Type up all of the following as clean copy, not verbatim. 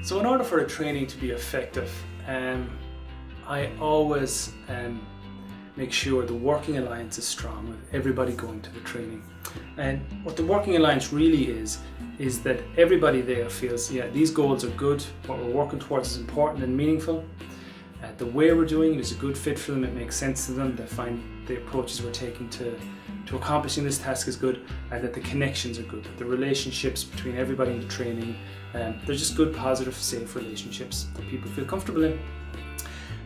So in order for a training to be effective, I always make sure the working alliance is strong with everybody going to the training. And what the working alliance really is that everybody there feels, yeah, these goals are good, what we're working towards is important and meaningful. The way we're doing it is a good fit for them, it makes sense to them, they find the approaches we're taking to accomplishing this task is good, and that the connections are good, that the relationships between everybody in the training, they're just good, positive, safe relationships that people feel comfortable in.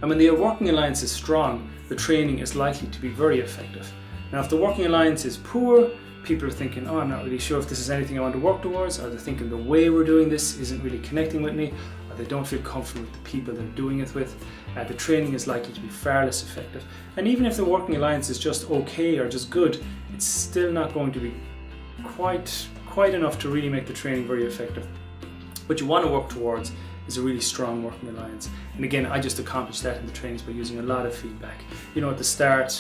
And when the working alliance is strong, the training is likely to be very effective. Now if the working alliance is poor, people are thinking, oh, I'm not really sure if this is anything I want to work towards, or they're thinking the way we're doing this isn't really connecting with me, or they don't feel comfortable with the people they're doing it with. The training is likely to be far less effective. And even if the working alliance is just okay or just good, it's still not going to be quite enough to really make the training very effective. What you want to work towards is a really strong working alliance. And again, I just accomplished that in the trainings by using a lot of feedback. You know, at the start,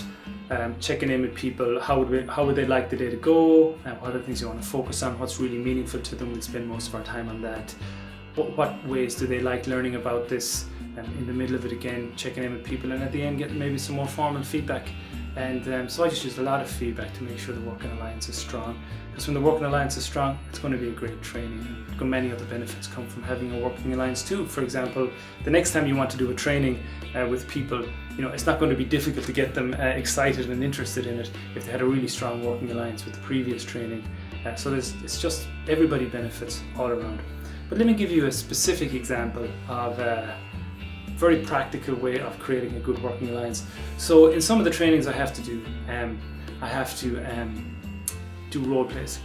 checking in with people, how would they like the day to go, what are the things you want to focus on, what's really meaningful to them, we'll spend most of our time on that. What ways do they like learning about this? In the middle of it again, checking in with people, and at the end getting maybe some more formal feedback. And so I just used a lot of feedback to make sure the working alliance is strong. Because when the working alliance is strong, it's going to be a great training. Many other benefits come from having a working alliance too. For example, the next time you want to do a training with people, you know, it's not going to be difficult to get them excited and interested in it if they had a really strong working alliance with the previous training. So it's just everybody benefits all around. But let me give you a specific example of very practical way of creating a good working alliance. So in some of the trainings I have to do role plays.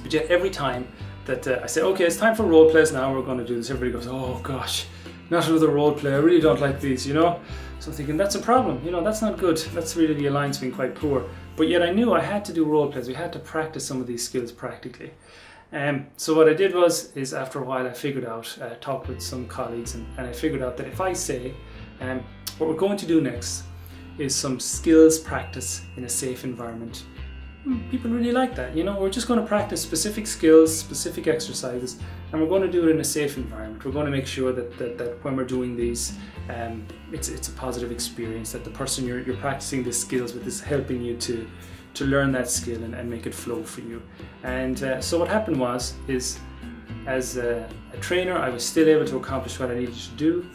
But yet every time that I say, okay, it's time for role plays now, we're going to do this, everybody goes, oh gosh, not another role play, I really don't like these, you know. So I'm thinking, that's a problem, you know, that's not good, that's really the alliance being quite poor. But yet I knew I had to do role plays, we had to practice some of these skills practically. So what I did is after a while I figured out, talked with some colleagues and I figured out that if I say, what we're going to do next is some skills practice in a safe environment, people really like that, you know, we're just going to practice specific skills, specific exercises, and we're going to do it in a safe environment. We're going to make sure that when we're doing these, it's a positive experience, that the person you're practicing these skills with is helping you to learn that skill and make it flow for you. And so what happened is as a trainer, I was still able to accomplish what I needed to do.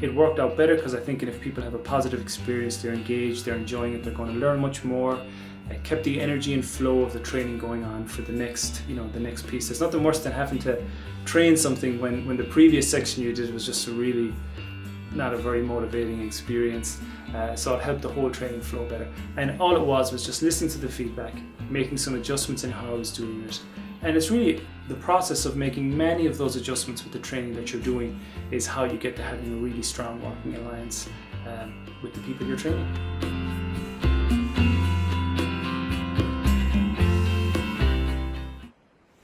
It worked out better because I think if people have a positive experience, they're engaged, they're enjoying it, they're going to learn much more. It kept the energy and flow of the training going on for the next piece. There's nothing worse than having to train something when the previous section you did was just really not a very motivating experience. So it helped the whole training flow better. And all it was just listening to the feedback, making some adjustments in how I was doing it. And it's really the process of making many of those adjustments with the training that you're doing is how you get to having a really strong working alliance with the people you're training.